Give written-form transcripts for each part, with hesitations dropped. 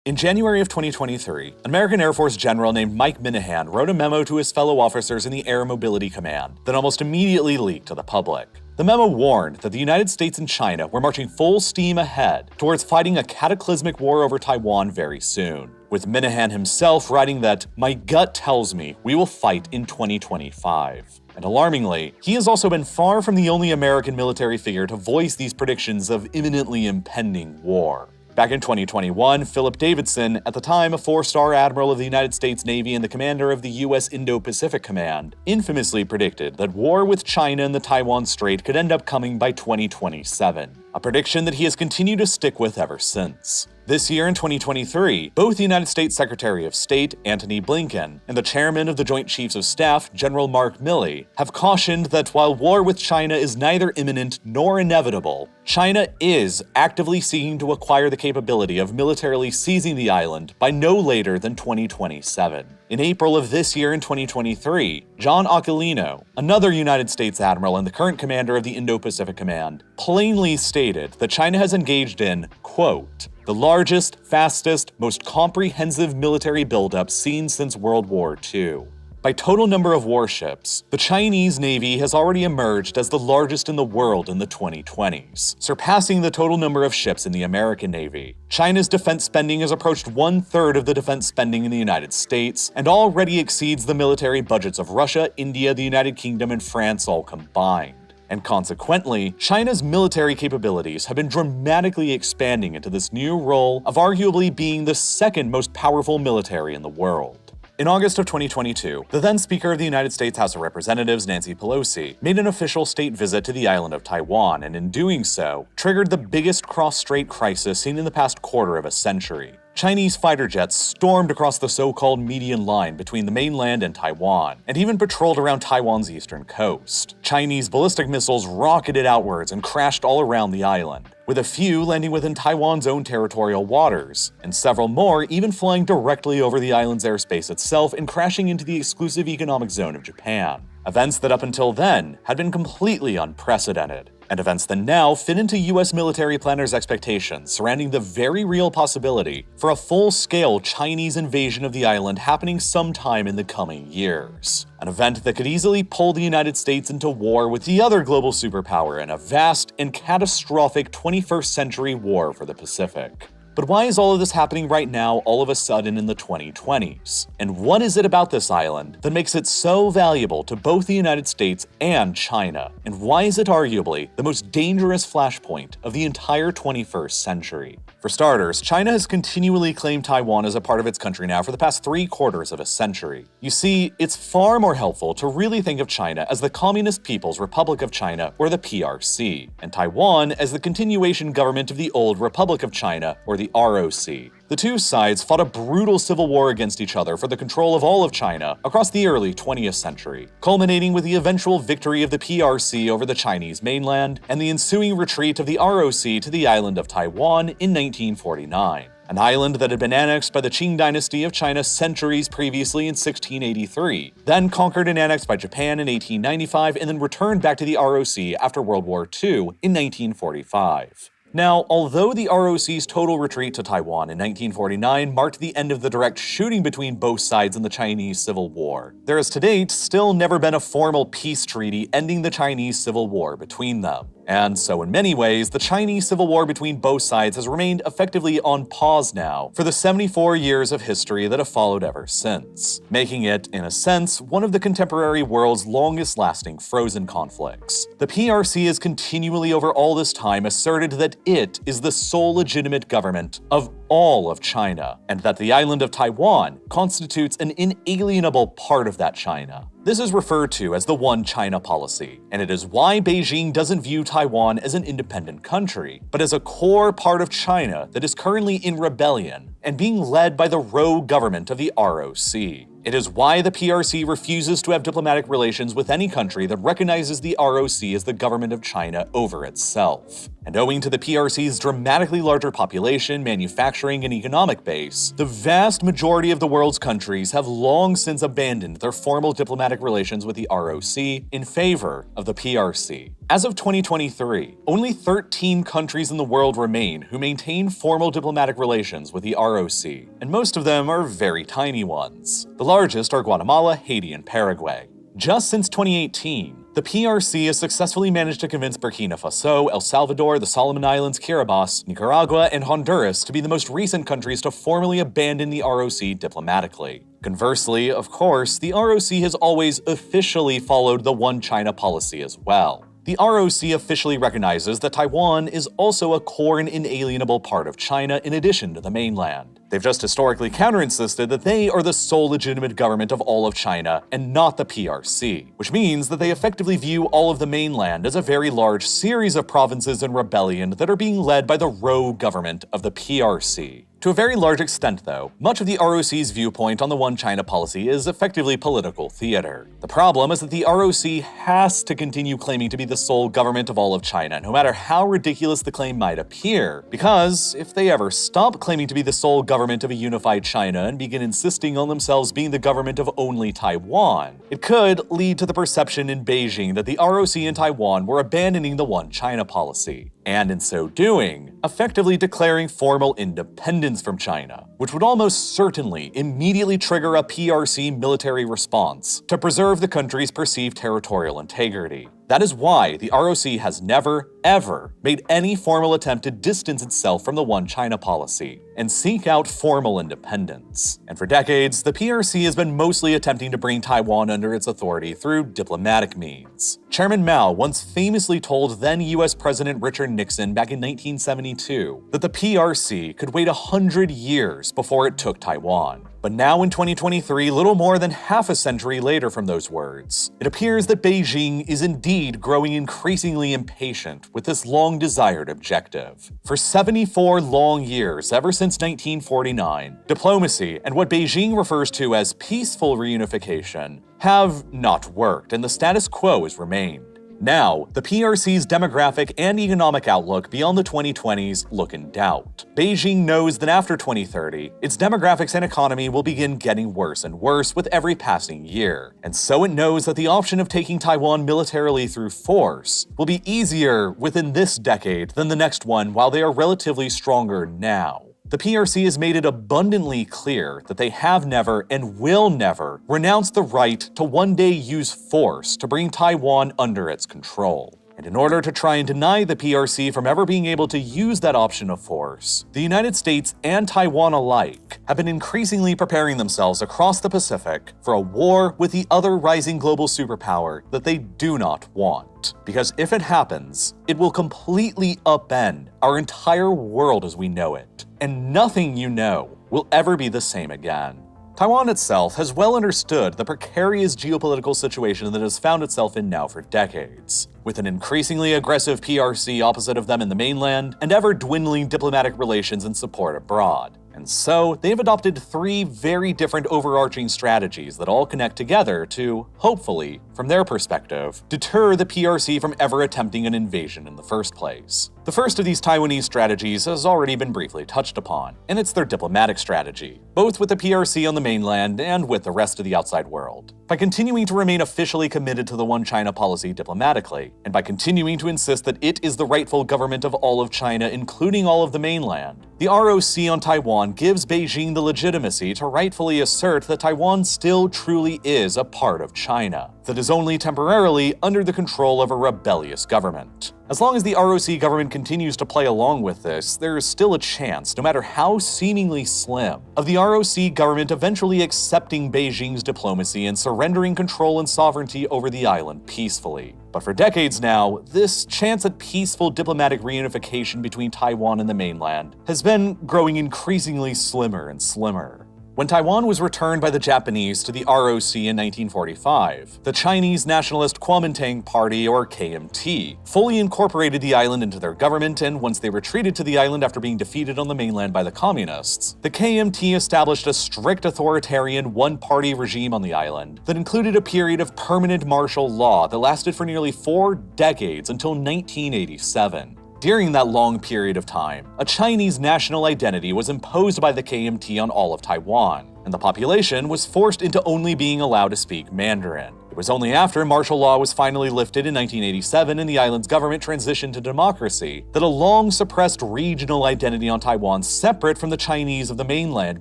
In January of 2023, an American Air Force general named Mike Minahan wrote a memo to his fellow officers in the Air Mobility Command that almost immediately leaked to the public. The memo warned that the United States and China were marching full steam ahead towards fighting a cataclysmic war over Taiwan very soon, with Minahan himself writing that, "My gut tells me we will fight in 2025. And alarmingly, he has also been far from the only American military figure to voice these predictions of imminently impending war. Back in 2021, Philip Davidson, at the time a four-star admiral of the United States Navy and the commander of the U.S. Indo-Pacific Command, infamously predicted that war with China in the Taiwan Strait could end up coming by 2027, a prediction that he has continued to stick with ever since. This year in 2023, both the United States Secretary of State, Antony Blinken, and the chairman of the Joint Chiefs of Staff, General Mark Milley, have cautioned that while war with China is neither imminent nor inevitable, China is actively seeking to acquire the capability of militarily seizing the island by no later than 2027. In April of this year in 2023, John Aquilino, another United States admiral and the current commander of the Indo-Pacific Command, plainly stated that China has engaged in, quote, "the largest, fastest, most comprehensive military buildup seen since World War II. By total number of warships, the Chinese Navy has already emerged as the largest in the world in the 2020s, surpassing the total number of ships in the American Navy. China's defense spending has approached 1/3 of the defense spending in the United States, and already exceeds the military budgets of Russia, India, the United Kingdom, and France all combined. And consequently, China's military capabilities have been dramatically expanding into this new role of arguably being the second most powerful military in the world." In August of 2022, the then Speaker of the United States House of Representatives, Nancy Pelosi, made an official state visit to the island of Taiwan, and in doing so, triggered the biggest cross-strait crisis seen in the past quarter of a century. Chinese fighter jets stormed across the so-called median line between the mainland and Taiwan, and even patrolled around Taiwan's eastern coast. Chinese ballistic missiles rocketed outwards and crashed all around the island, with a few landing within Taiwan's own territorial waters, and several more even flying directly over the island's airspace itself and crashing into the exclusive economic zone of Japan. Events that up until then had been completely unprecedented, and events that now fit into US military planners' expectations surrounding the very real possibility for a full-scale Chinese invasion of the island happening sometime in the coming years. An event that could easily pull the United States into war with the other global superpower in a vast and catastrophic 21st century war for the Pacific. But why is all of this happening right now all of a sudden in the 2020s? And what is it about this island that makes it so valuable to both the United States and China? And why is it arguably the most dangerous flashpoint of the entire 21st century? For starters, China has continually claimed Taiwan as a part of its country now for the past 3/4 of a century. You see, it's far more helpful to really think of China as the Communist People's Republic of China, or the PRC, and Taiwan as the continuation government of the old Republic of China, or the ROC. The two sides fought a brutal civil war against each other for the control of all of China across the early 20th century, culminating with the eventual victory of the PRC over the Chinese mainland and the ensuing retreat of the ROC to the island of Taiwan in 1949. An island that had been annexed by the Qing dynasty of China centuries previously in 1683, then conquered and annexed by Japan in 1895, and then returned back to the ROC after World War II in 1945. Now, although the ROC's total retreat to Taiwan in 1949 marked the end of the direct shooting between both sides in the Chinese Civil War, there has to date still never been a formal peace treaty ending the Chinese Civil War between them. And so in many ways, the Chinese Civil War between both sides has remained effectively on pause now for the 74 years of history that have followed ever since, making it, in a sense, one of the contemporary world's longest-lasting frozen conflicts. The PRC has continually over all this time asserted that it is the sole legitimate government of all of China, and that the island of Taiwan constitutes an inalienable part of that China. This is referred to as the One China policy, and it is why Beijing doesn't view Taiwan as an independent country, but as a core part of China that is currently in rebellion and being led by the rogue government of the ROC. It is why the PRC refuses to have diplomatic relations with any country that recognizes the ROC as the government of China over itself. And owing to the PRC's dramatically larger population, manufacturing, and economic base, the vast majority of the world's countries have long since abandoned their formal diplomatic relations with the ROC in favor of the PRC. As of 2023, only 13 countries in the world remain who maintain formal diplomatic relations with the ROC, and most of them are very tiny ones. The largest are Guatemala, Haiti, and Paraguay. Just since 2018, the PRC has successfully managed to convince Burkina Faso, El Salvador, the Solomon Islands, Kiribati, Nicaragua, and Honduras to be the most recent countries to formally abandon the ROC diplomatically. Conversely, of course, the ROC has always officially followed the One China policy as well. The ROC officially recognizes that Taiwan is also a core and inalienable part of China in addition to the mainland. They've just historically counter-insisted that they are the sole legitimate government of all of China and not the PRC, which means that they effectively view all of the mainland as a very large series of provinces in rebellion that are being led by the rogue government of the PRC. To a very large extent, though, much of the ROC's viewpoint on the One China policy is effectively political theater. The problem is that the ROC has to continue claiming to be the sole government of all of China, no matter how ridiculous the claim might appear, because if they ever stop claiming to be the sole government of a unified China and begin insisting on themselves being the government of only Taiwan, it could lead to the perception in Beijing that the ROC and Taiwan were abandoning the One China policy, and in so doing, effectively declaring formal independence from China, which would almost certainly immediately trigger a PRC military response to preserve the country's perceived territorial integrity. That is why the ROC has never, ever made any formal attempt to distance itself from the One China policy and seek out formal independence. And for decades, the PRC has been mostly attempting to bring Taiwan under its authority through diplomatic means. Chairman Mao once famously told then US President Richard Nixon back in 1972 that the PRC could wait 100 years before it took Taiwan. But now in 2023, little more than half a century later from those words, it appears that Beijing is indeed growing increasingly impatient with this long-desired objective. For 74 long years, ever since 1949, diplomacy and what Beijing refers to as peaceful reunification have not worked, and the status quo has remained. Now, the PRC's demographic and economic outlook beyond the 2020s look in doubt. Beijing knows that after 2030, its demographics and economy will begin getting worse and worse with every passing year, and so it knows that the option of taking Taiwan militarily through force will be easier within this decade than the next one while they are relatively stronger now. The PRC has made it abundantly clear that they have never and will never renounce the right to one day use force to bring Taiwan under its control. And in order to try and deny the PRC from ever being able to use that option of force, the United States and Taiwan alike have been increasingly preparing themselves across the Pacific for a war with the other rising global superpower that they do not want. Because if it happens, it will completely upend our entire world as we know it, and nothing you know will ever be the same again. Taiwan itself has well understood the precarious geopolitical situation that it has found itself in now for decades, with an increasingly aggressive PRC opposite of them in the mainland and ever-dwindling diplomatic relations and support abroad. And so, they've adopted three very different overarching strategies that all connect together to, hopefully, from their perspective, deter the PRC from ever attempting an invasion in the first place. The first of these Taiwanese strategies has already been briefly touched upon, and it's their diplomatic strategy, both with the PRC on the mainland and with the rest of the outside world. By continuing to remain officially committed to the One China policy diplomatically, and by continuing to insist that it is the rightful government of all of China, including all of the mainland, the ROC on Taiwan gives Beijing the legitimacy to rightfully assert that Taiwan still truly is a part of China, that is only temporarily under the control of a rebellious government. As long as the ROC government continues to play along with this, there is still a chance, no matter how seemingly slim, of the ROC government eventually accepting Beijing's diplomacy and surrendering control and sovereignty over the island peacefully. But for decades now, this chance at peaceful diplomatic reunification between Taiwan and the mainland has been growing increasingly slimmer and slimmer. When Taiwan was returned by the Japanese to the ROC in 1945, the Chinese Nationalist Kuomintang Party, or KMT, fully incorporated the island into their government, and once they retreated to the island after being defeated on the mainland by the communists, the KMT established a strict authoritarian one-party regime on the island that included a period of permanent martial law that lasted for nearly 4 decades until 1987. During that long period of time, a Chinese national identity was imposed by the KMT on all of Taiwan, and the population was forced into only being allowed to speak Mandarin. It was only after martial law was finally lifted in 1987 and the island's government transitioned to democracy that a long-suppressed regional identity on Taiwan separate from the Chinese of the mainland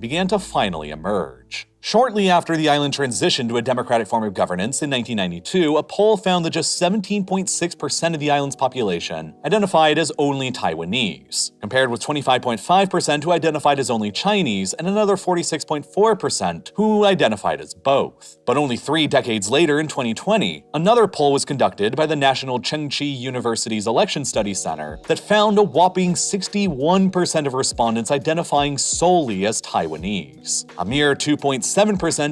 began to finally emerge. Shortly after the island transitioned to a democratic form of governance in 1992, a poll found that just 17.6% of the island's population identified as only Taiwanese, compared with 25.5% who identified as only Chinese and another 46.4% who identified as both. But only 3 decades later, in 2020, another poll was conducted by the National Chengchi University's Election Studies Center that found a whopping 61% of respondents identifying solely as Taiwanese, a mere 2.7%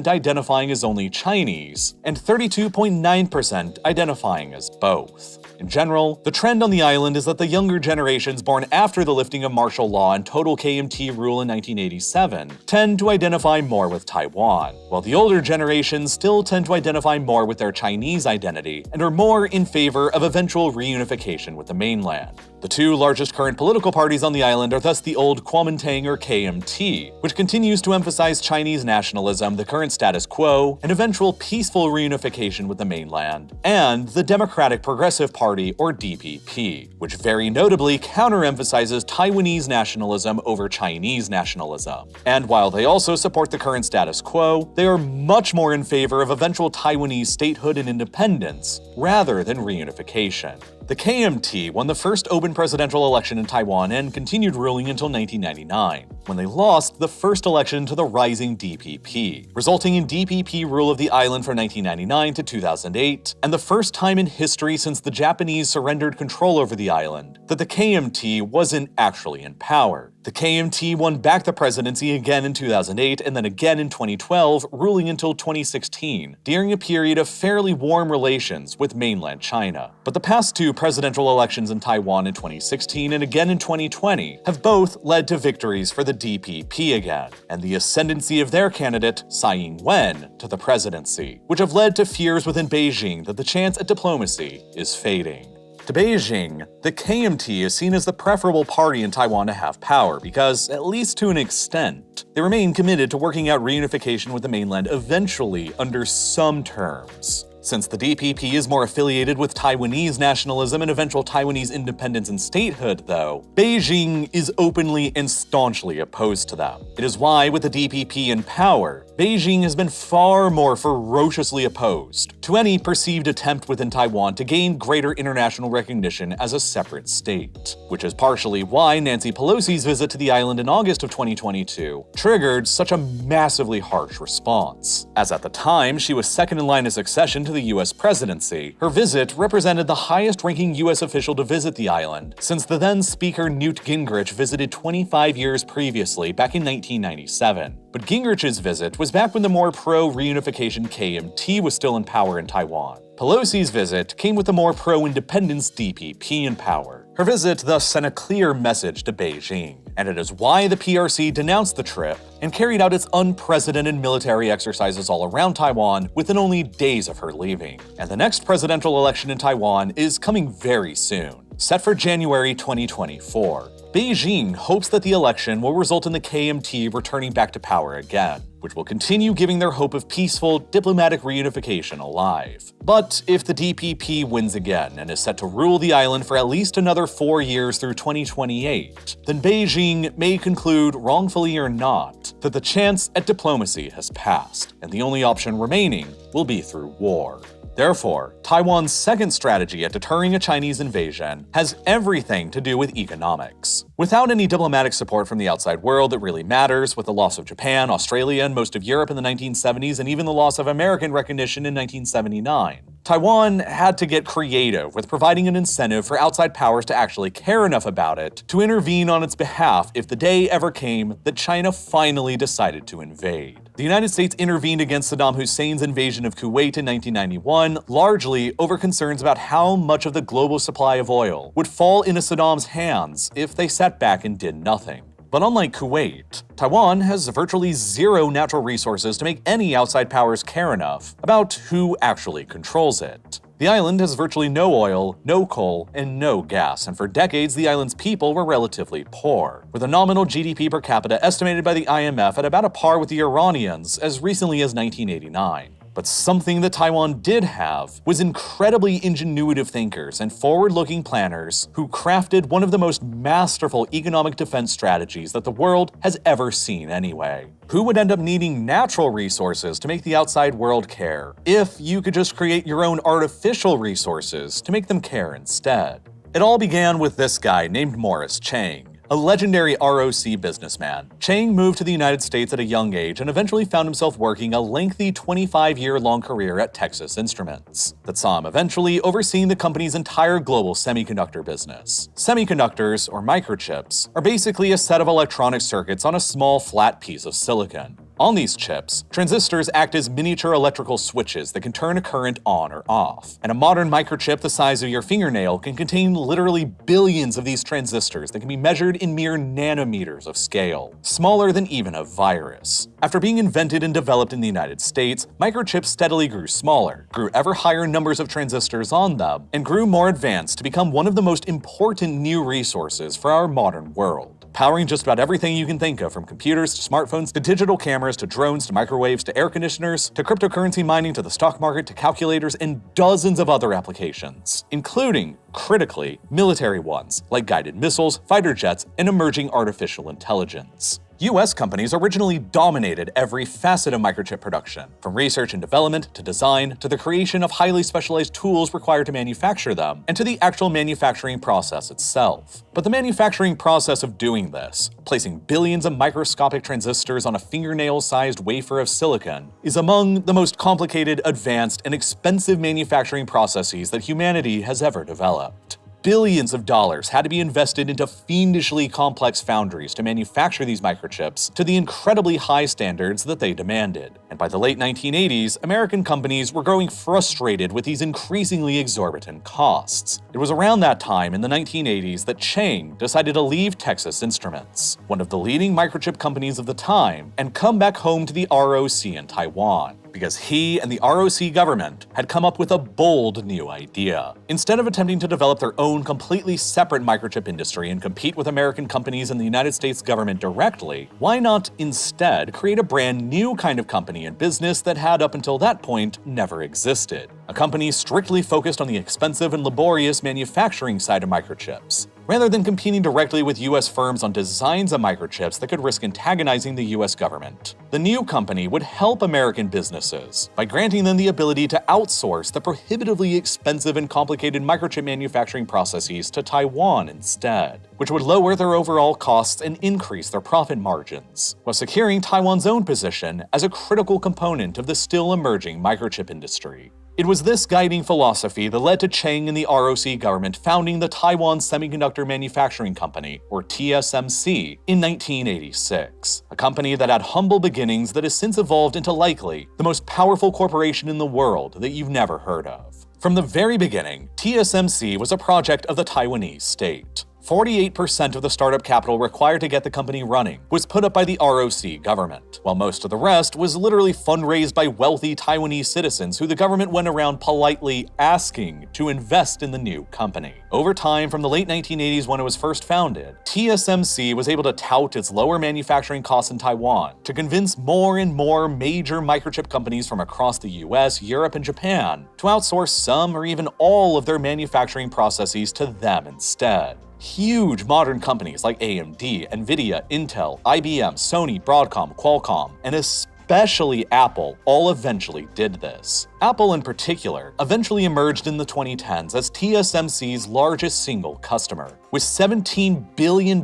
identifying as only Chinese, and 32.9% identifying as both. In general, the trend on the island is that the younger generations born after the lifting of martial law and total KMT rule in 1987 tend to identify more with Taiwan, while the older generations still tend to identify more with their Chinese identity and are more in favor of eventual reunification with the mainland. The 2 largest current political parties on the island are thus the old Kuomintang or KMT, which continues to emphasize Chinese nationalism, the current status quo, and eventual peaceful reunification with the mainland, and the Democratic Progressive Party or DPP, which very notably counter-emphasizes Taiwanese nationalism over Chinese nationalism. And while they also support the current status quo, they are much more in favor of eventual Taiwanese statehood and independence rather than reunification. The KMT won the first open presidential election in Taiwan and continued ruling until 1999, when they lost the first election to the rising DPP, resulting in DPP rule of the island from 1999 to 2008, and the first time in history since the Japanese surrendered control over the island that the KMT wasn't actually in power. The KMT won back the presidency again in 2008 and then again in 2012, ruling until 2016, during a period of fairly warm relations with mainland China. But the past 2 presidential elections in Taiwan in 2016 and again in 2020 have both led to victories for the DPP again, and the ascendancy of their candidate, Tsai Ing-wen, to the presidency, which have led to fears within Beijing that the chance at diplomacy is fading. To Beijing, the KMT is seen as the preferable party in Taiwan to have power because, at least to an extent, they remain committed to working out reunification with the mainland eventually under some terms. Since the DPP is more affiliated with Taiwanese nationalism and eventual Taiwanese independence and statehood, though, Beijing is openly and staunchly opposed to them. It is why, with the DPP in power, Beijing has been far more ferociously opposed to any perceived attempt within Taiwan to gain greater international recognition as a separate state, which is partially why Nancy Pelosi's visit to the island in August of 2022 triggered such a massively harsh response, as at the time she was second in line of succession to the US presidency. Her visit represented the highest-ranking US official to visit the island since the then Speaker Newt Gingrich visited 25 years previously, back in 1997. But Gingrich's visit was back when the more pro-reunification KMT was still in power in Taiwan. Pelosi's visit came with the more pro-independence DPP in power. Her visit thus sent a clear message to Beijing, and it is why the PRC denounced the trip and carried out its unprecedented military exercises all around Taiwan within only days of her leaving. And the next presidential election in Taiwan is coming very soon, set for January 2024. Beijing hopes that the election will result in the KMT returning back to power again, which will continue giving their hope of peaceful, diplomatic reunification alive. But if the DPP wins again and is set to rule the island for at least another 4 years through 2028, then Beijing may conclude, wrongfully or not, that the chance at diplomacy has passed, and the only option remaining will be through war. Therefore, Taiwan's second strategy at deterring a Chinese invasion has everything to do with economics. Without any diplomatic support from the outside world that really matters, with the loss of Japan, Australia, and most of Europe in the 1970s, and even the loss of American recognition in 1979, Taiwan had to get creative with providing an incentive for outside powers to actually care enough about it to intervene on its behalf if the day ever came that China finally decided to invade. The United States intervened against Saddam Hussein's invasion of Kuwait in 1991, largely over concerns about how much of the global supply of oil would fall into Saddam's hands if they sat back and did nothing. But unlike Kuwait, Taiwan has virtually zero natural resources to make any outside powers care enough about who actually controls it. The island has virtually no oil, no coal, and no gas, and for decades the island's people were relatively poor, with a nominal GDP per capita estimated by the IMF at about a par with the Iranians as recently as 1989. But something that Taiwan did have was incredibly ingenuitive thinkers and forward-looking planners who crafted one of the most masterful economic defense strategies that the world has ever seen anyway. Who would end up needing natural resources to make the outside world care if you could just create your own artificial resources to make them care instead? It all began with this guy named Morris Chang, a legendary ROC businessman. Chang moved to the United States at a young age and eventually found himself working a lengthy 25-year-long career at Texas Instruments that saw him eventually overseeing the company's entire global semiconductor business. Semiconductors, or microchips, are basically a set of electronic circuits on a small flat piece of silicon. On these chips, transistors act as miniature electrical switches that can turn a current on or off. And a modern microchip the size of your fingernail can contain literally billions of these transistors that can be measured in mere nanometers of scale, smaller than even a virus. After being invented and developed in the United States, microchips steadily grew smaller, grew ever higher numbers of transistors on them, and grew more advanced to become one of the most important new resources for our modern world, powering just about everything you can think of, from computers to smartphones to digital cameras to drones to microwaves to air conditioners to cryptocurrency mining to the stock market to calculators and dozens of other applications, including, critically, military ones like guided missiles, fighter jets, and emerging artificial intelligence. US companies originally dominated every facet of microchip production, from research and development to design to the creation of highly specialized tools required to manufacture them, and to the actual manufacturing process itself. But the manufacturing process of doing this, placing billions of microscopic transistors on a fingernail-sized wafer of silicon, is among the most complicated, advanced, and expensive manufacturing processes that humanity has ever developed. Billions of dollars had to be invested into fiendishly complex foundries to manufacture these microchips to the incredibly high standards that they demanded. And by the late 1980s, American companies were growing frustrated with these increasingly exorbitant costs. It was around that time in the 1980s that Chang decided to leave Texas Instruments, one of the leading microchip companies of the time, and come back home to the ROC in Taiwan, because he and the ROC government had come up with a bold new idea. Instead of attempting to develop their own completely separate microchip industry and compete with American companies and the United States government directly, why not instead create a brand new kind of company and business that had up until that point never existed? A company strictly focused on the expensive and laborious manufacturing side of microchips, rather than competing directly with US firms on designs of microchips that could risk antagonizing the US government. The new company would help American businesses by granting them the ability to outsource the prohibitively expensive and complicated microchip manufacturing processes to Taiwan instead, which would lower their overall costs and increase their profit margins, while securing Taiwan's own position as a critical component of the still emerging microchip industry. It was this guiding philosophy that led to Chang and the ROC government founding the Taiwan Semiconductor Manufacturing Company, or TSMC, in 1986, a company that had humble beginnings that has since evolved into likely the most powerful corporation in the world that you've never heard of. From the very beginning, TSMC was a project of the Taiwanese state. 48% of the startup capital required to get the company running was put up by the ROC government, while most of the rest was literally fundraised by wealthy Taiwanese citizens who the government went around politely asking to invest in the new company. Over time, from the late 1980s when it was first founded, TSMC was able to tout its lower manufacturing costs in Taiwan to convince more and more major microchip companies from across the US, Europe, and Japan to outsource some or even all of their manufacturing processes to them instead. Huge modern companies like AMD, Nvidia, Intel, IBM, Sony, Broadcom, Qualcomm, and especially Apple all eventually did this. Apple in particular eventually emerged in the 2010s as TSMC's largest single customer, with $17 billion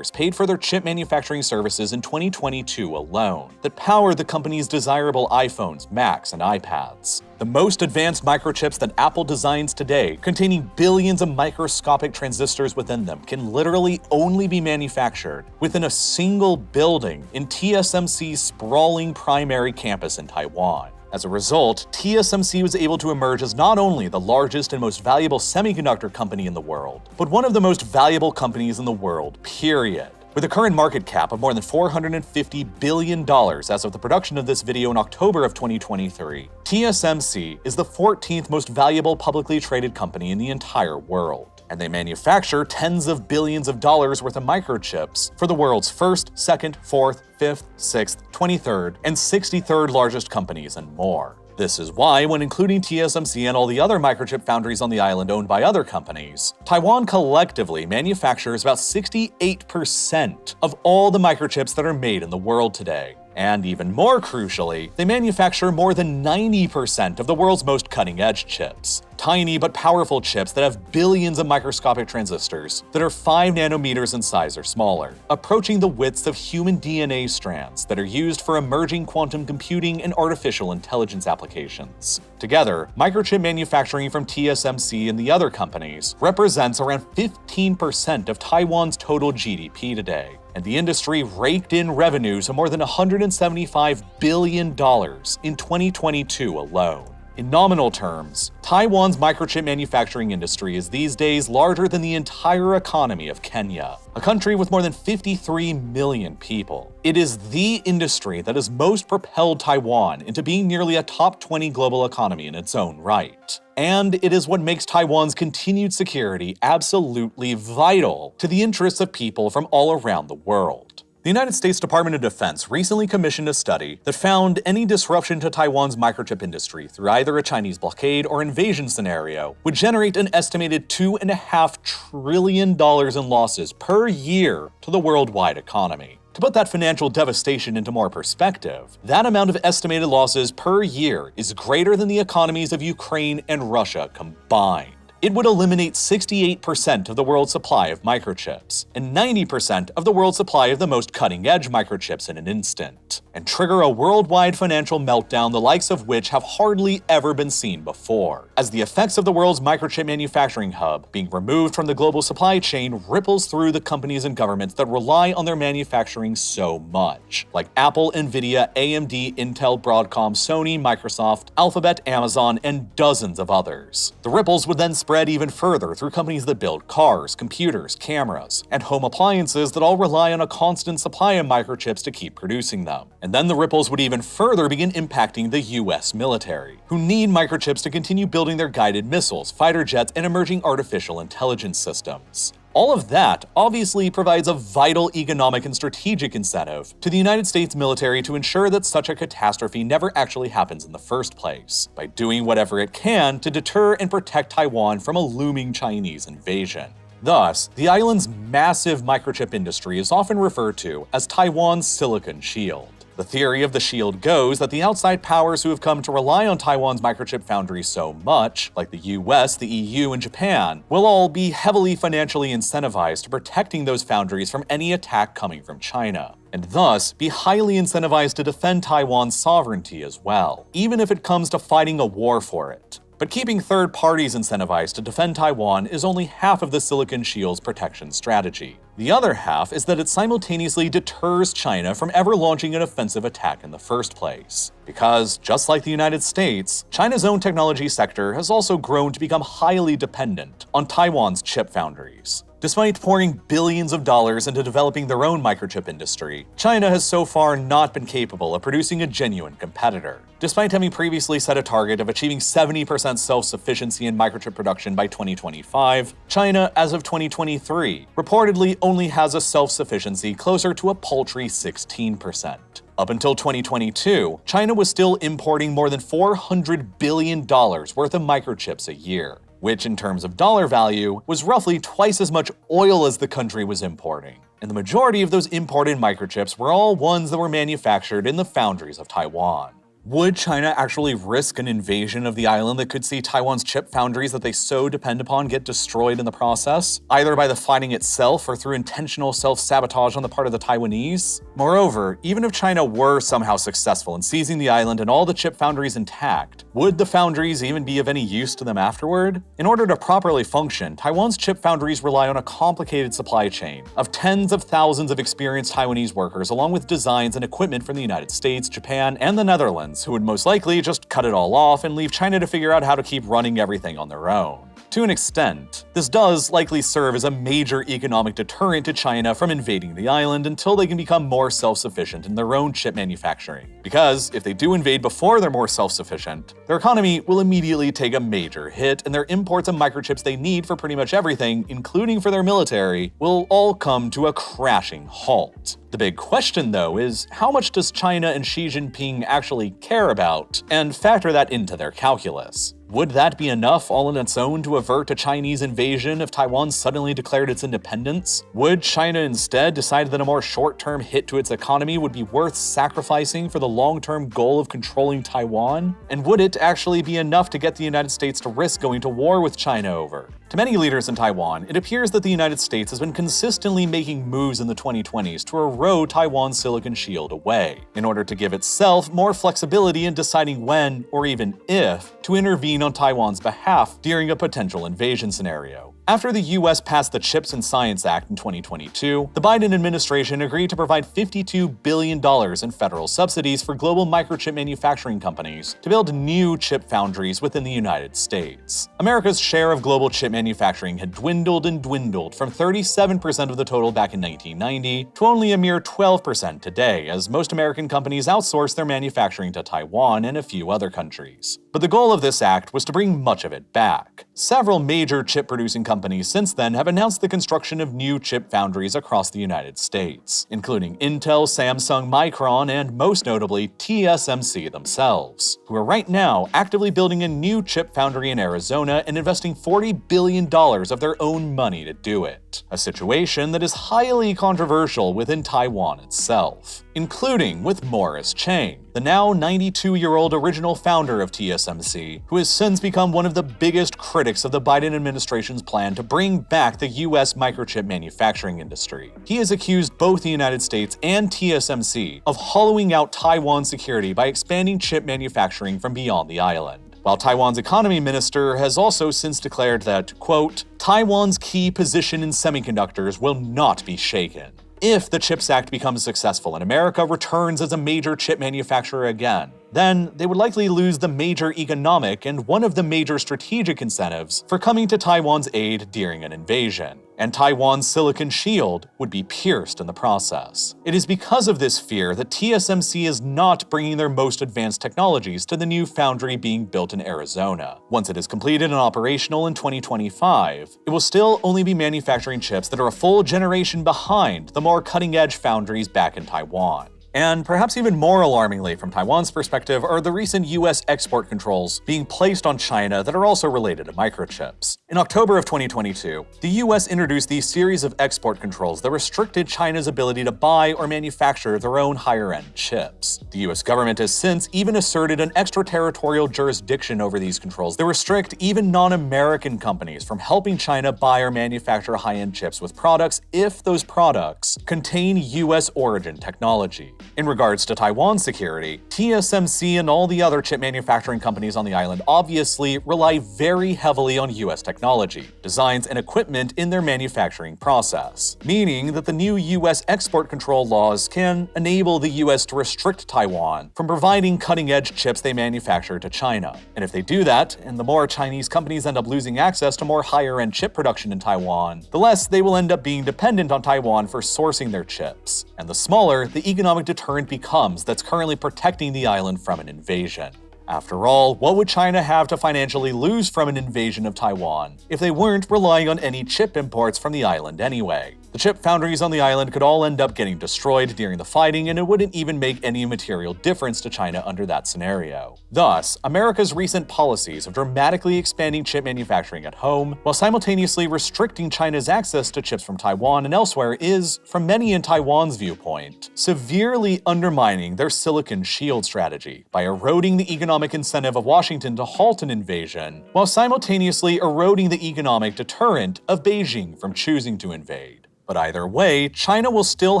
paid for their chip manufacturing services in 2022 alone, that powered the company's desirable iPhones, Macs, and iPads. The most advanced microchips that Apple designs today, containing billions of microscopic transistors within them, can literally only be manufactured within a single building in TSMC's sprawling primary campus in Taiwan. As a result, TSMC was able to emerge as not only the largest and most valuable semiconductor company in the world, but one of the most valuable companies in the world, period. With a current market cap of more than $450 billion as of the production of this video in October of 2023, TSMC is the 14th most valuable publicly traded company in the entire world. And they manufacture tens of billions of dollars worth of microchips for the world's first, second, fourth, fifth, sixth, 23rd, and 63rd largest companies and more. This is why, when including TSMC and all the other microchip foundries on the island owned by other companies, Taiwan collectively manufactures about 68% of all the microchips that are made in the world today. And even more crucially, they manufacture more than 90% of the world's most cutting-edge chips. Tiny but powerful chips that have billions of microscopic transistors that are 5 nanometers in size or smaller, approaching the widths of human DNA strands that are used for emerging quantum computing and artificial intelligence applications. Together, microchip manufacturing from TSMC and the other companies represents around 15% of Taiwan's total GDP today. And the industry raked in revenues of more than $175 billion in 2022 alone. In nominal terms, Taiwan's microchip manufacturing industry is these days larger than the entire economy of Kenya, a country with more than 53 million people. It is the industry that has most propelled Taiwan into being nearly a top 20 global economy in its own right. And it is what makes Taiwan's continued security absolutely vital to the interests of people from all around the world. The United States Department of Defense recently commissioned a study that found any disruption to Taiwan's microchip industry through either a Chinese blockade or invasion scenario would generate an estimated $2.5 trillion in losses per year to the worldwide economy. To put that financial devastation into more perspective, that amount of estimated losses per year is greater than the economies of Ukraine and Russia combined. It would eliminate 68% of the world's supply of microchips, and 90% of the world's supply of the most cutting-edge microchips in an instant, and trigger a worldwide financial meltdown the likes of which have hardly ever been seen before, as the effects of the world's microchip manufacturing hub being removed from the global supply chain ripples through the companies and governments that rely on their manufacturing so much, like Apple, Nvidia, AMD, Intel, Broadcom, Sony, Microsoft, Alphabet, Amazon, and dozens of others. The ripples would then spread even further through companies that build cars, computers, cameras, and home appliances that all rely on a constant supply of microchips to keep producing them. And then the ripples would even further begin impacting the US military, who need microchips to continue building their guided missiles, fighter jets, and emerging artificial intelligence systems. All of that obviously provides a vital economic and strategic incentive to the United States military to ensure that such a catastrophe never actually happens in the first place, by doing whatever it can to deter and protect Taiwan from a looming Chinese invasion. Thus, the island's massive microchip industry is often referred to as Taiwan's Silicon Shield. The theory of the shield goes that the outside powers who have come to rely on Taiwan's microchip foundries so much, like the US, the EU, and Japan, will all be heavily financially incentivized to protecting those foundries from any attack coming from China, and thus be highly incentivized to defend Taiwan's sovereignty as well, even if it comes to fighting a war for it. But keeping third parties incentivized to defend Taiwan is only half of the Silicon Shield's protection strategy. The other half is that it simultaneously deters China from ever launching an offensive attack in the first place. Because, just like the United States, China's own technology sector has also grown to become highly dependent on Taiwan's chip foundries. Despite pouring billions of dollars into developing their own microchip industry, China has so far not been capable of producing a genuine competitor. Despite having previously set a target of achieving 70% self-sufficiency in microchip production by 2025, China, as of 2023, reportedly only has a self-sufficiency closer to a paltry 16%. Up until 2022, China was still importing more than $400 billion worth of microchips a year, which in terms of dollar value was roughly twice as much oil as the country was importing. And the majority of those imported microchips were all ones that were manufactured in the foundries of Taiwan. Would China actually risk an invasion of the island that could see Taiwan's chip foundries that they so depend upon get destroyed in the process, either by the fighting itself or through intentional self-sabotage on the part of the Taiwanese? Moreover, even if China were somehow successful in seizing the island and all the chip foundries intact, would the foundries even be of any use to them afterward? In order to properly function, Taiwan's chip foundries rely on a complicated supply chain of tens of thousands of experienced Taiwanese workers, along with designs and equipment from the United States, Japan, and the Netherlands, who would most likely just cut it all off and leave China to figure out how to keep running everything on their own. To an extent, this does likely serve as a major economic deterrent to China from invading the island until they can become more self-sufficient in their own chip manufacturing. Because if they do invade before they're more self-sufficient, their economy will immediately take a major hit, and their imports of microchips they need for pretty much everything, including for their military, will all come to a crashing halt. The big question, though, is how much does China and Xi Jinping actually care about, and factor that into their calculus? Would that be enough all on its own to avert a Chinese invasion if Taiwan suddenly declared its independence? Would China instead decide that a more short-term hit to its economy would be worth sacrificing for the long-term goal of controlling Taiwan? And would it actually be enough to get the United States to risk going to war with China over? To many leaders in Taiwan, it appears that the United States has been consistently making moves in the 2020s to erode Taiwan's silicon shield away, in order to give itself more flexibility in deciding when, or even if, to intervene on Taiwan's behalf during a potential invasion scenario. After the US passed the CHIPS and Science Act in 2022, the Biden administration agreed to provide $52 billion in federal subsidies for global microchip manufacturing companies to build new chip foundries within the United States. America's share of global chip manufacturing had dwindled and dwindled from 37% of the total back in 1990 to only a mere 12% today, as most American companies outsource their manufacturing to Taiwan and a few other countries. But the goal of this act was to bring much of it back. Several major chip-producing companies since then have announced the construction of new chip foundries across the United States, including Intel, Samsung, Micron, and most notably TSMC themselves, who are right now actively building a new chip foundry in Arizona and investing $40 billion of their own money to do it, a situation that is highly controversial within Taiwan itself, including with Morris Chang, the now 92-year-old original founder of TSMC, who has since become one of the biggest critics of the Biden administration's plan to bring back the US microchip manufacturing industry. He has accused both the United States and TSMC of hollowing out Taiwan's security by expanding chip manufacturing from beyond the island. While Taiwan's economy minister has also since declared that, quote, Taiwan's key position in semiconductors will not be shaken. If the CHIPS Act becomes successful and America returns as a major chip manufacturer again, then they would likely lose the major economic and one of the major strategic incentives for coming to Taiwan's aid during an invasion, and Taiwan's silicon shield would be pierced in the process. It is because of this fear that TSMC is not bringing their most advanced technologies to the new foundry being built in Arizona. Once it is completed and operational in 2025, it will still only be manufacturing chips that are a full generation behind the more cutting-edge foundries back in Taiwan. And perhaps even more alarmingly from Taiwan's perspective are the recent US export controls being placed on China that are also related to microchips. In October of 2022, the US introduced these series of export controls that restricted China's ability to buy or manufacture their own higher-end chips. The US government has since even asserted an extraterritorial jurisdiction over these controls that restrict even non-American companies from helping China buy or manufacture high-end chips with products if those products contain US origin technology. In regards to Taiwan's security, TSMC and all the other chip manufacturing companies on the island obviously rely very heavily on US technology, designs, and equipment in their manufacturing process, meaning that the new US export control laws can enable the US to restrict Taiwan from providing cutting-edge chips they manufacture to China. And if they do that, and the more Chinese companies end up losing access to more higher-end chip production in Taiwan, the less they will end up being dependent on Taiwan for sourcing their chips, and the smaller the economic deterrent becomes that's currently protecting the island from an invasion. After all, what would China have to financially lose from an invasion of Taiwan if they weren't relying on any chip imports from the island anyway? The chip foundries on the island could all end up getting destroyed during the fighting, and it wouldn't even make any material difference to China under that scenario. Thus, America's recent policies of dramatically expanding chip manufacturing at home, while simultaneously restricting China's access to chips from Taiwan and elsewhere is, from many in Taiwan's viewpoint, severely undermining their silicon shield strategy by eroding the economic incentive of Washington to halt an invasion, while simultaneously eroding the economic deterrent of Beijing from choosing to invade. But either way, China will still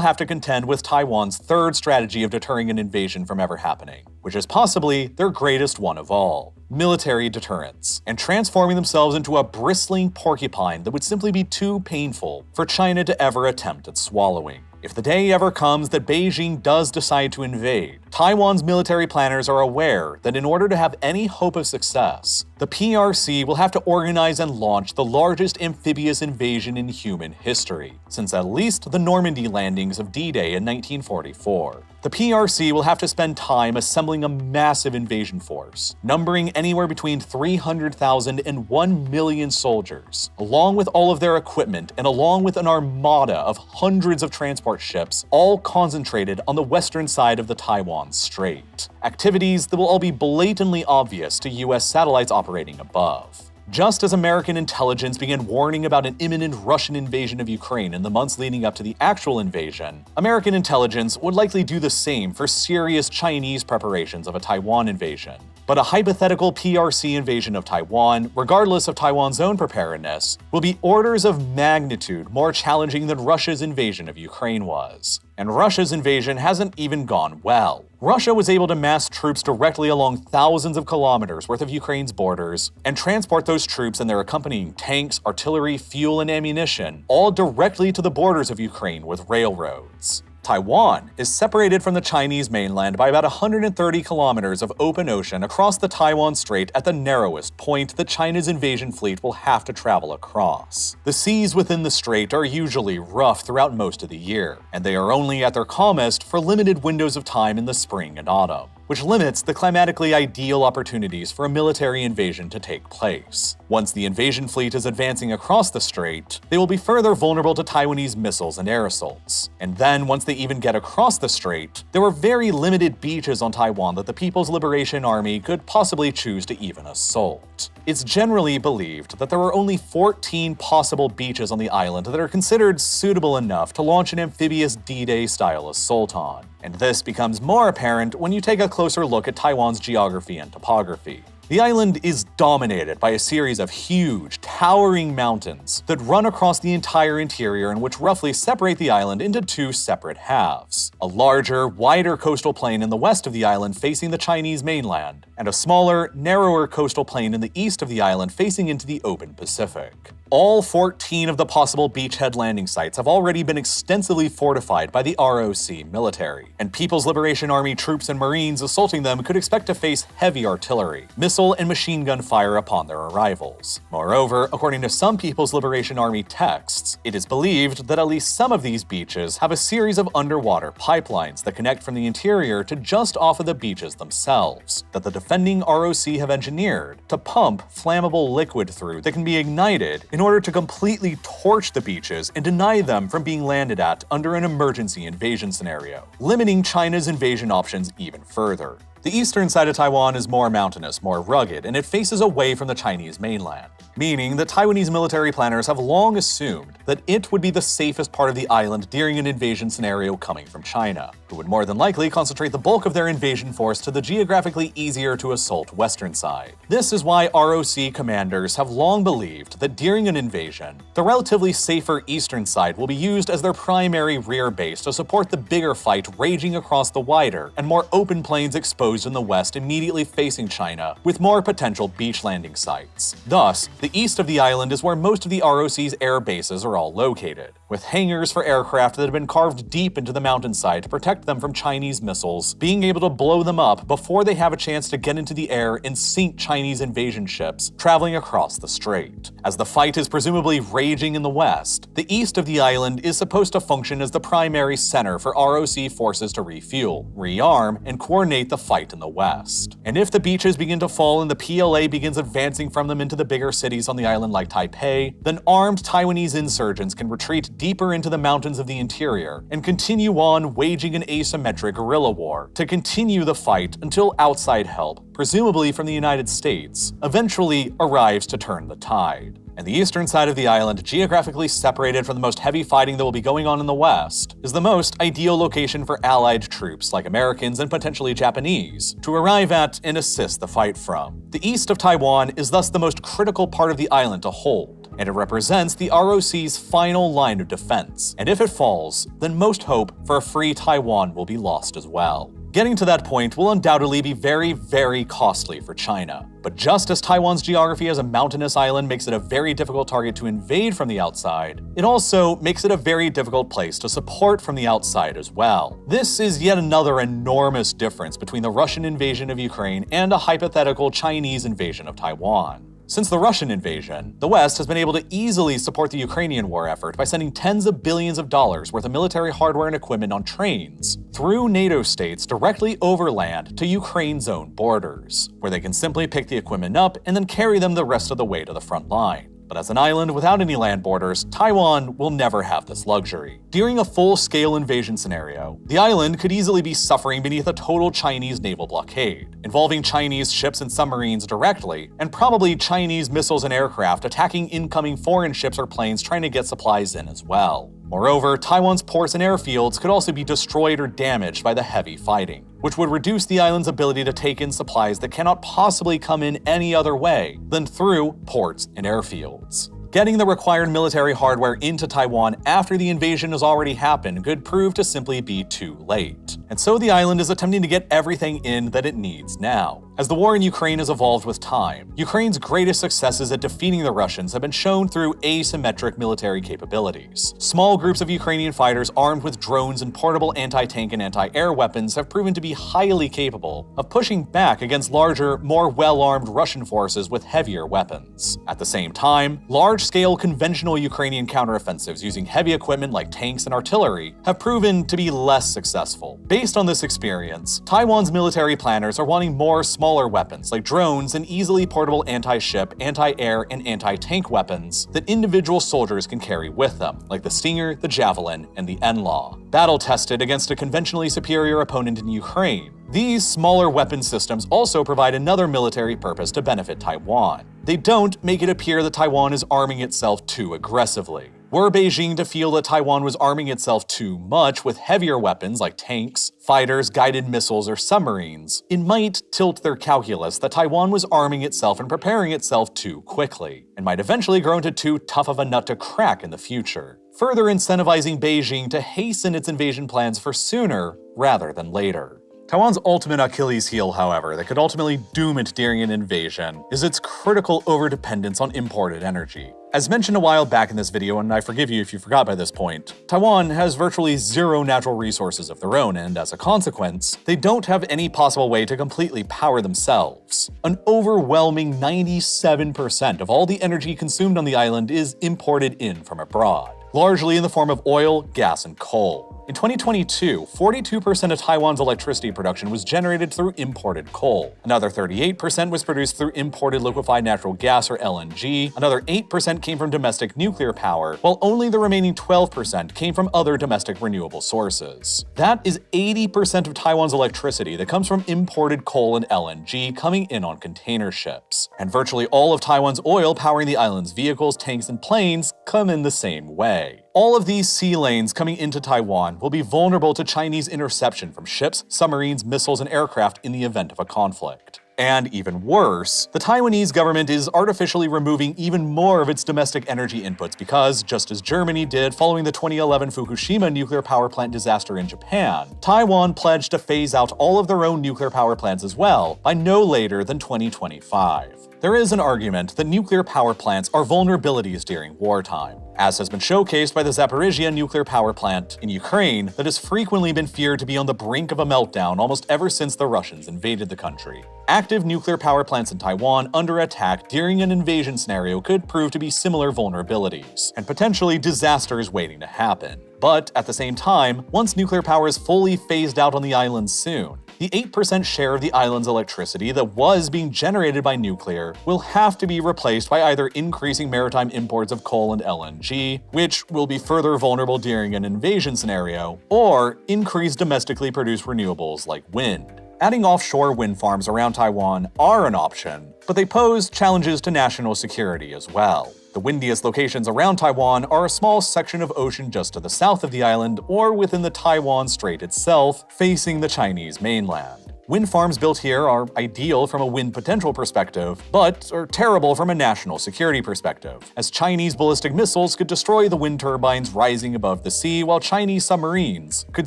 have to contend with Taiwan's third strategy of deterring an invasion from ever happening, which is possibly their greatest one of all: military deterrence, and transforming themselves into a bristling porcupine that would simply be too painful for China to ever attempt at swallowing. If the day ever comes that Beijing does decide to invade, Taiwan's military planners are aware that in order to have any hope of success, the PRC will have to organize and launch the largest amphibious invasion in human history, since at least the Normandy landings of D-Day in 1944. The PRC will have to spend time assembling a massive invasion force, numbering anywhere between 300,000 and 1 million soldiers, along with all of their equipment and along with an armada of hundreds of transport ships, all concentrated on the western side of the Taiwan Strait. Activities that will all be blatantly obvious to US satellites operating above. Just as American intelligence began warning about an imminent Russian invasion of Ukraine in the months leading up to the actual invasion, American intelligence would likely do the same for serious Chinese preparations of a Taiwan invasion. But a hypothetical PRC invasion of Taiwan, regardless of Taiwan's own preparedness, will be orders of magnitude more challenging than Russia's invasion of Ukraine was. And Russia's invasion hasn't even gone well. Russia was able to mass troops directly along thousands of kilometers worth of Ukraine's borders and transport those troops and their accompanying tanks, artillery, fuel, and ammunition all directly to the borders of Ukraine with railroads. Taiwan is separated from the Chinese mainland by about 130 kilometers of open ocean across the Taiwan Strait at the narrowest point that China's invasion fleet will have to travel across. The seas within the strait are usually rough throughout most of the year, and they are only at their calmest for limited windows of time in the spring and autumn, which limits the climatically ideal opportunities for a military invasion to take place. Once the invasion fleet is advancing across the strait, they will be further vulnerable to Taiwanese missiles and air assaults. And then, once they even get across the strait, there were very limited beaches on Taiwan that the People's Liberation Army could possibly choose to even assault. It's generally believed that there are only 14 possible beaches on the island that are considered suitable enough to launch an amphibious D-Day style assault on. And this becomes more apparent when you take a closer look at Taiwan's geography and topography. The island is dominated by a series of huge, towering mountains that run across the entire interior and which roughly separate the island into two separate halves. A larger, wider coastal plain in the west of the island facing the Chinese mainland, and a smaller, narrower coastal plain in the east of the island facing into the open Pacific. All 14 of the possible beachhead landing sites have already been extensively fortified by the ROC military, and People's Liberation Army troops and Marines assaulting them could expect to face heavy artillery, missile and machine gun fire upon their arrivals. Moreover, according to some People's Liberation Army texts, it is believed that at least some of these beaches have a series of underwater pipelines that connect from the interior to just off of the beaches themselves, that the defending ROC have engineered to pump flammable liquid through that can be ignited in order to completely torch the beaches and deny them from being landed at under an emergency invasion scenario, limiting China's invasion options even further. The eastern side of Taiwan is more mountainous, more rugged, and it faces away from the Chinese mainland, meaning that Taiwanese military planners have long assumed that it would be the safest part of the island during an invasion scenario coming from China, who would more than likely concentrate the bulk of their invasion force to the geographically easier to assault western side. This is why ROC commanders have long believed that during an invasion, the relatively safer eastern side will be used as their primary rear base to support the bigger fight raging across the wider and more open plains exposed in the west immediately facing China, with more potential beach landing sites. Thus, the east of the island is where most of the ROC's air bases are all located, with hangars for aircraft that have been carved deep into the mountainside to protect them from Chinese missiles, being able to blow them up before they have a chance to get into the air and sink Chinese invasion ships traveling across the strait. As the fight is presumably raging in the west, the east of the island is supposed to function as the primary center for ROC forces to refuel, rearm, and coordinate the fight in the west. And if the beaches begin to fall and the PLA begins advancing from them into the bigger cities on the island like Taipei, then armed Taiwanese insurgents can retreat deeper into the mountains of the interior and continue on waging an asymmetric guerrilla war to continue the fight until outside help, presumably from the United States, eventually arrives to turn the tide. And the eastern side of the island, geographically separated from the most heavy fighting that will be going on in the west, is the most ideal location for allied troops like Americans and potentially Japanese to arrive at and assist the fight from. The east of Taiwan is thus the most critical part of the island to hold, and it represents the ROC's final line of defense. And if it falls, then most hope for a free Taiwan will be lost as well. Getting to that point will undoubtedly be very, very costly for China. But just as Taiwan's geography as a mountainous island makes it a very difficult target to invade from the outside, it also makes it a very difficult place to support from the outside as well. This is yet another enormous difference between the Russian invasion of Ukraine and a hypothetical Chinese invasion of Taiwan. Since the Russian invasion, the West has been able to easily support the Ukrainian war effort by sending tens of billions of dollars worth of military hardware and equipment on trains through NATO states directly overland to Ukraine's own borders, where they can simply pick the equipment up and then carry them the rest of the way to the front line. But as an island without any land borders, Taiwan will never have this luxury. During a full-scale invasion scenario, the island could easily be suffering beneath a total Chinese naval blockade, involving Chinese ships and submarines directly, and probably Chinese missiles and aircraft attacking incoming foreign ships or planes trying to get supplies in as well. Moreover, Taiwan's ports and airfields could also be destroyed or damaged by the heavy fighting, which would reduce the island's ability to take in supplies that cannot possibly come in any other way than through ports and airfields. Getting the required military hardware into Taiwan after the invasion has already happened could prove to simply be too late. And so the island is attempting to get everything in that it needs now. As the war in Ukraine has evolved with time, Ukraine's greatest successes at defeating the Russians have been shown through asymmetric military capabilities. Small groups of Ukrainian fighters armed with drones and portable anti-tank and anti-air weapons have proven to be highly capable of pushing back against larger, more well-armed Russian forces with heavier weapons. At the same time, large-scale conventional Ukrainian counteroffensives using heavy equipment like tanks and artillery have proven to be less successful. Based on this experience, Taiwan's military planners are wanting more smaller weapons like drones and easily portable anti-ship, anti-air, and anti-tank weapons that individual soldiers can carry with them, like the Stinger, the Javelin, and the NLAW. Battle-tested against a conventionally superior opponent in Ukraine, these smaller weapon systems also provide another military purpose to benefit Taiwan. They don't make it appear that Taiwan is arming itself too aggressively. Were Beijing to feel that Taiwan was arming itself too much with heavier weapons like tanks, fighters, guided missiles, or submarines, it might tilt their calculus that Taiwan was arming itself and preparing itself too quickly, and might eventually grow into too tough of a nut to crack in the future, further incentivizing Beijing to hasten its invasion plans for sooner rather than later. Taiwan's ultimate Achilles heel, however, that could ultimately doom it during an invasion, is its critical overdependence on imported energy. As mentioned a while back in this video, and I forgive you if you forgot by this point, Taiwan has virtually zero natural resources of their own, and as a consequence, they don't have any possible way to completely power themselves. An overwhelming 97% of all the energy consumed on the island is imported in from abroad, largely in the form of oil, gas, and coal. In 2022, 42% of Taiwan's electricity production was generated through imported coal. Another 38% was produced through imported liquefied natural gas or LNG. Another 8% came from domestic nuclear power, while only the remaining 12% came from other domestic renewable sources. That is 80% of Taiwan's electricity that comes from imported coal and LNG coming in on container ships. And virtually all of Taiwan's oil powering the island's vehicles, tanks, and planes come in the same way. All of these sea lanes coming into Taiwan will be vulnerable to Chinese interception from ships, submarines, missiles, and aircraft in the event of a conflict. And even worse, the Taiwanese government is artificially removing even more of its domestic energy inputs because, just as Germany did following the 2011 Fukushima nuclear power plant disaster in Japan, Taiwan pledged to phase out all of their own nuclear power plants as well by no later than 2025. There is an argument that nuclear power plants are vulnerabilities during wartime, as has been showcased by the Zaporizhzhia nuclear power plant in Ukraine that has frequently been feared to be on the brink of a meltdown almost ever since the Russians invaded the country. Active nuclear power plants in Taiwan under attack during an invasion scenario could prove to be similar vulnerabilities, and potentially disasters waiting to happen. But at the same time, once nuclear power is fully phased out on the island soon, the 8% share of the island's electricity that was being generated by nuclear will have to be replaced by either increasing maritime imports of coal and LNG, which will be further vulnerable during an invasion scenario, or increase domestically produced renewables like wind. Adding offshore wind farms around Taiwan are an option, but they pose challenges to national security as well. The windiest locations around Taiwan are a small section of ocean just to the south of the island or within the Taiwan Strait itself, facing the Chinese mainland. Wind farms built here are ideal from a wind potential perspective, but are terrible from a national security perspective, as Chinese ballistic missiles could destroy the wind turbines rising above the sea, while Chinese submarines could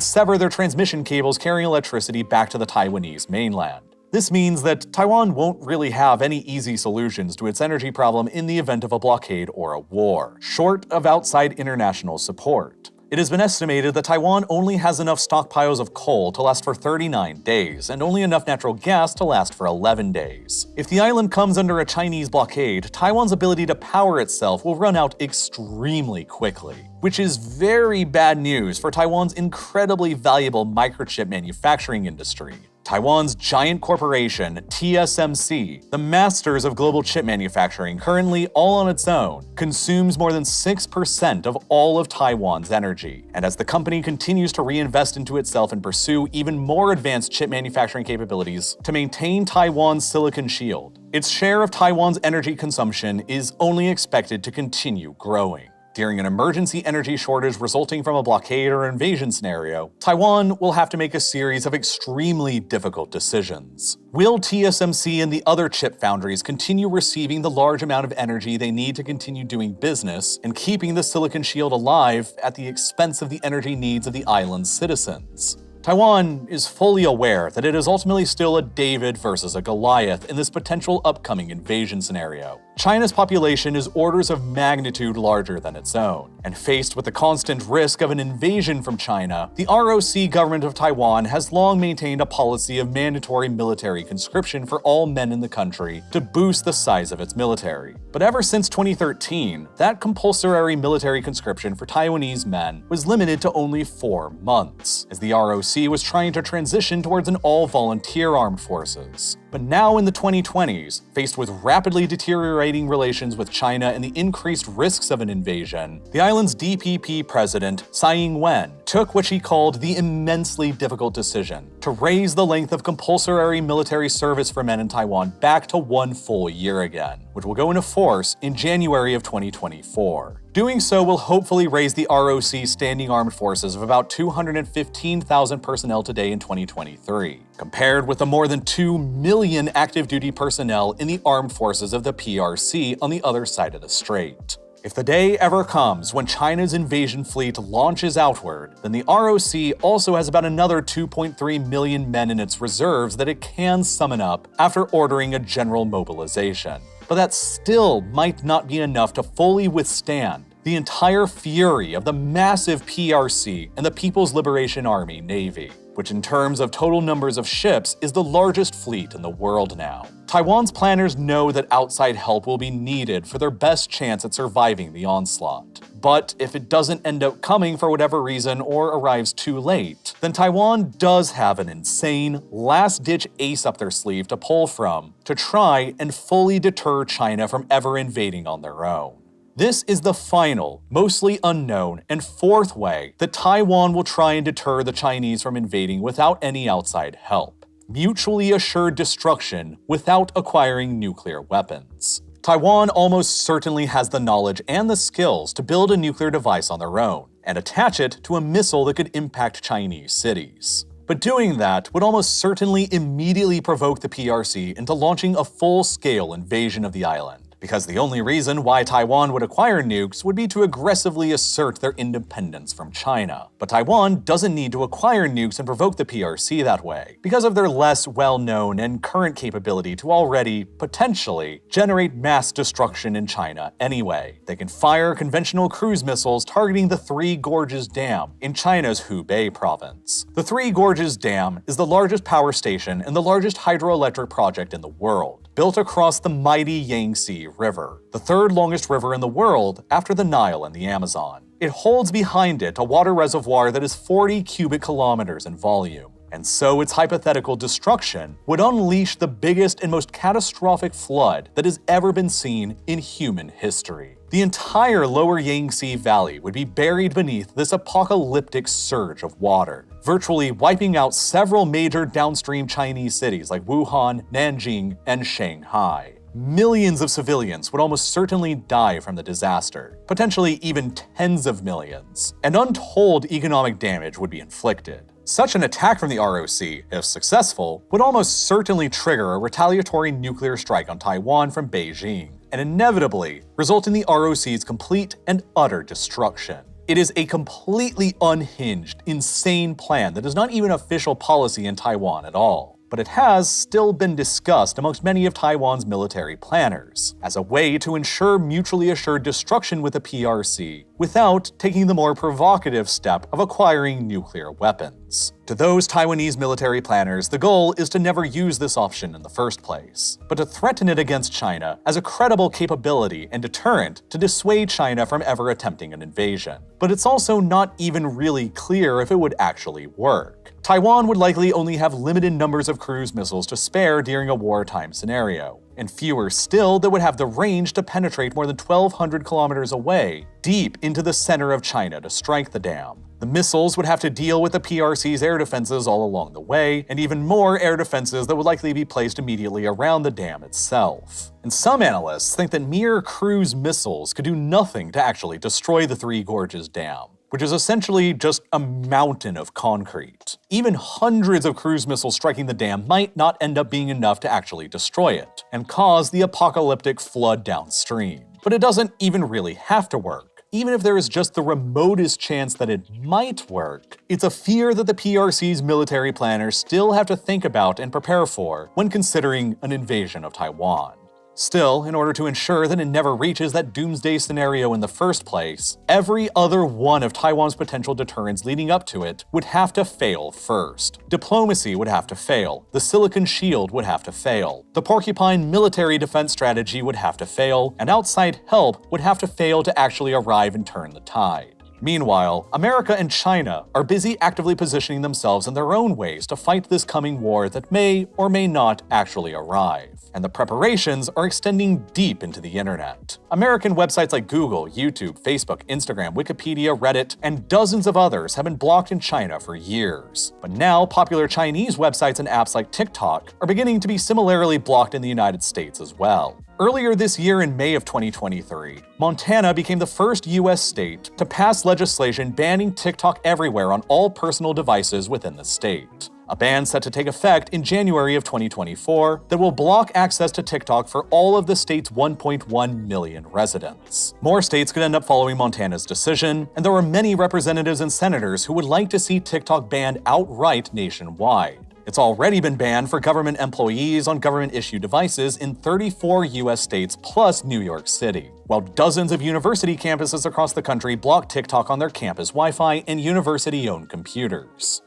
sever their transmission cables carrying electricity back to the Taiwanese mainland. This means that Taiwan won't really have any easy solutions to its energy problem in the event of a blockade or a war, short of outside international support. It has been estimated that Taiwan only has enough stockpiles of coal to last for 39 days, and only enough natural gas to last for 11 days. If the island comes under a Chinese blockade, Taiwan's ability to power itself will run out extremely quickly, which is very bad news for Taiwan's incredibly valuable microchip manufacturing industry. Taiwan's giant corporation, TSMC, the masters of global chip manufacturing, currently all on its own, consumes more than 6% of all of Taiwan's energy. And as the company continues to reinvest into itself and pursue even more advanced chip manufacturing capabilities to maintain Taiwan's silicon shield, its share of Taiwan's energy consumption is only expected to continue growing. During an emergency energy shortage resulting from a blockade or invasion scenario, Taiwan will have to make a series of extremely difficult decisions. Will TSMC and the other chip foundries continue receiving the large amount of energy they need to continue doing business and keeping the silicon shield alive at the expense of the energy needs of the island's citizens? Taiwan is fully aware that it is ultimately still a David versus a Goliath in this potential upcoming invasion scenario. China's population is orders of magnitude larger than its own, and faced with the constant risk of an invasion from China, the ROC government of Taiwan has long maintained a policy of mandatory military conscription for all men in the country to boost the size of its military. But ever since 2013, that compulsory military conscription for Taiwanese men was limited to only 4 months, as the ROC was trying to transition towards an all-volunteer armed forces. But now in the 2020s, faced with rapidly deteriorating relations with China and the increased risks of an invasion, the island's DPP president, Tsai Ing-wen, took what she called the immensely difficult decision to raise the length of compulsory military service for men in Taiwan back to 1 full year again, which will go into force in January of 2024. Doing so will hopefully raise the ROC's standing armed forces of about 215,000 personnel today in 2023, compared with the more than 2 million active duty personnel in the armed forces of the PRC on the other side of the strait. If the day ever comes when China's invasion fleet launches outward, then the ROC also has about another 2.3 million men in its reserves that it can summon up after ordering a general mobilization. But that still might not be enough to fully withstand the entire fury of the massive PRC and the People's Liberation Army Navy, which in terms of total numbers of ships is the largest fleet in the world now. Taiwan's planners know that outside help will be needed for their best chance at surviving the onslaught. But if it doesn't end up coming for whatever reason or arrives too late, then Taiwan does have an insane, last-ditch ace up their sleeve to pull from to try and fully deter China from ever invading on their own. This is the final, mostly unknown, and 4th way that Taiwan will try and deter the Chinese from invading without any outside help: mutually assured destruction without acquiring nuclear weapons. Taiwan almost certainly has the knowledge and the skills to build a nuclear device on their own, and attach it to a missile that could impact Chinese cities. But doing that would almost certainly immediately provoke the PRC into launching a full-scale invasion of the island, because the only reason why Taiwan would acquire nukes would be to aggressively assert their independence from China. But Taiwan doesn't need to acquire nukes and provoke the PRC that way, because of their less well-known and current capability to already, potentially, generate mass destruction in China anyway. They can fire conventional cruise missiles targeting the Three Gorges Dam in China's Hubei province. The Three Gorges Dam is the largest power station and the largest hydroelectric project in the world, built across the mighty Yangtze River, the 3rd longest river in the world after the Nile and the Amazon. It holds behind it a water reservoir that is 40 cubic kilometers in volume, and so its hypothetical destruction would unleash the biggest and most catastrophic flood that has ever been seen in human history. The entire lower Yangtze Valley would be buried beneath this apocalyptic surge of water, virtually wiping out several major downstream Chinese cities like Wuhan, Nanjing, and Shanghai. Millions of civilians would almost certainly die from the disaster, potentially even tens of millions, and untold economic damage would be inflicted. Such an attack from the ROC, if successful, would almost certainly trigger a retaliatory nuclear strike on Taiwan from Beijing, and inevitably result in the ROC's complete and utter destruction. It is a completely unhinged, insane plan that is not even official policy in Taiwan at all. But it has still been discussed amongst many of Taiwan's military planners, as a way to ensure mutually assured destruction with the PRC without taking the more provocative step of acquiring nuclear weapons. To those Taiwanese military planners, the goal is to never use this option in the first place, but to threaten it against China as a credible capability and deterrent to dissuade China from ever attempting an invasion. But it's also not even really clear if it would actually work. Taiwan would likely only have limited numbers of cruise missiles to spare during a wartime scenario, and fewer still that would have the range to penetrate more than 1,200 kilometers away, deep into the center of China to strike the dam. The missiles would have to deal with the PRC's air defenses all along the way, and even more air defenses that would likely be placed immediately around the dam itself. And some analysts think that mere cruise missiles could do nothing to actually destroy the Three Gorges Dam, which is essentially just a mountain of concrete. Even hundreds of cruise missiles striking the dam might not end up being enough to actually destroy it, and cause the apocalyptic flood downstream. But it doesn't even really have to work. Even if there is just the remotest chance that it might work, it's a fear that the PRC's military planners still have to think about and prepare for when considering an invasion of Taiwan. Still, in order to ensure that it never reaches that doomsday scenario in the first place, every other one of Taiwan's potential deterrents leading up to it would have to fail first. Diplomacy would have to fail, the Silicon Shield would have to fail, the Porcupine military defense strategy would have to fail, and outside help would have to fail to actually arrive and turn the tide. Meanwhile, America and China are busy actively positioning themselves in their own ways to fight this coming war that may or may not actually arrive. And the preparations are extending deep into the internet. American websites like Google, YouTube, Facebook, Instagram, Wikipedia, Reddit, and dozens of others have been blocked in China for years. But now, popular Chinese websites and apps like TikTok are beginning to be similarly blocked in the United States as well. Earlier this year in May of 2023, Montana became the first US state to pass legislation banning TikTok everywhere on all personal devices within the state. A ban set to take effect in January of 2024 that will block access to TikTok for all of the state's 1.1 million residents. More states could end up following Montana's decision, and there are many representatives and senators who would like to see TikTok banned outright nationwide. It's already been banned for government employees on government-issued devices in 34 US states plus New York City, while dozens of university campuses across the country block TikTok on their campus Wi-Fi and university-owned computers.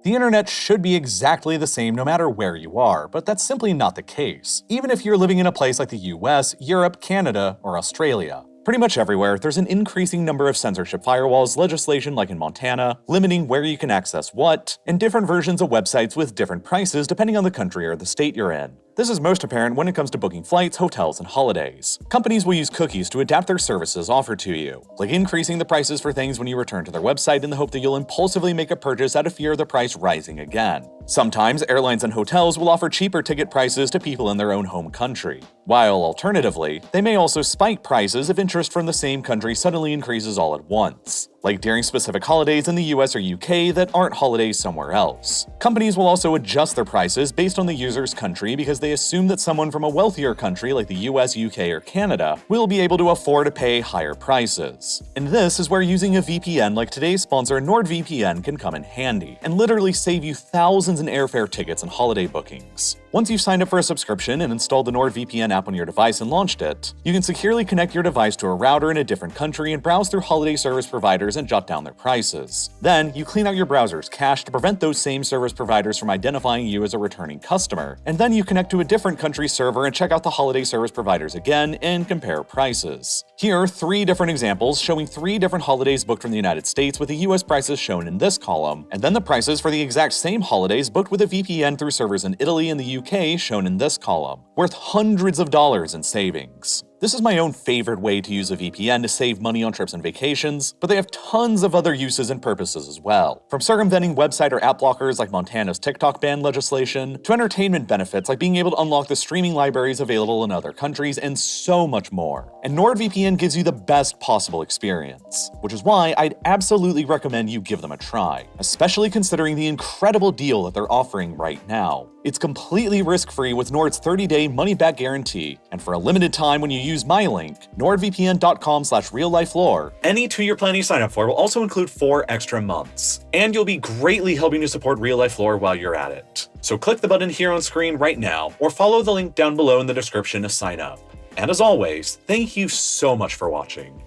The internet should be exactly the same no matter where you are, but that's simply not the case, even if you're living in a place like the US, Europe, Canada, or Australia. Pretty much everywhere, there's an increasing number of censorship firewalls, legislation like in Montana, limiting where you can access what, and different versions of websites with different prices depending on the country or the state you're in. This is most apparent when it comes to booking flights, hotels, and holidays. Companies will use cookies to adapt their services offered to you, like increasing the prices for things when you return to their website in the hope that you'll impulsively make a purchase out of fear of the price rising again. Sometimes, airlines and hotels will offer cheaper ticket prices to people in their own home country, while alternatively, they may also spike prices if interest from the same country suddenly increases all at once, like during specific holidays in the US or UK that aren't holidays somewhere else. Companies will also adjust their prices based on the user's country because they assume that someone from a wealthier country like the US, UK, or Canada will be able to afford to pay higher prices. And this is where using a VPN like today's sponsor NordVPN can come in handy, and literally save you thousands in airfare tickets and holiday bookings. Once you've signed up for a subscription and installed the NordVPN app on your device and launched it, you can securely connect your device to a router in a different country and browse through holiday service providers and jot down their prices. Then, you clean out your browser's cache to prevent those same service providers from identifying you as a returning customer, and then you connect to a different country's server and check out the holiday service providers again and compare prices. Here are 3 different examples showing 3 different holidays booked from the United States with the US prices shown in this column, and then the prices for the exact same holidays booked with a VPN through servers in Italy and the UK shown in this column, worth hundreds of dollars in savings. This is my own favorite way to use a VPN to save money on trips and vacations, but they have tons of other uses and purposes as well. From circumventing website or app blockers like Montana's TikTok ban legislation, to entertainment benefits like being able to unlock the streaming libraries available in other countries, and so much more. And NordVPN gives you the best possible experience, which is why I'd absolutely recommend you give them a try, especially considering the incredible deal that they're offering right now. It's completely risk-free with Nord's 30-day money-back guarantee, and for a limited time when you use my link, nordvpn.com/reallifelore, any 2-year plan you sign up for will also include 4 extra months. And you'll be greatly helping to support RealLifeLore while you're at it. So click the button here on screen right now, or follow the link down below in the description to sign up. And as always, thank you so much for watching.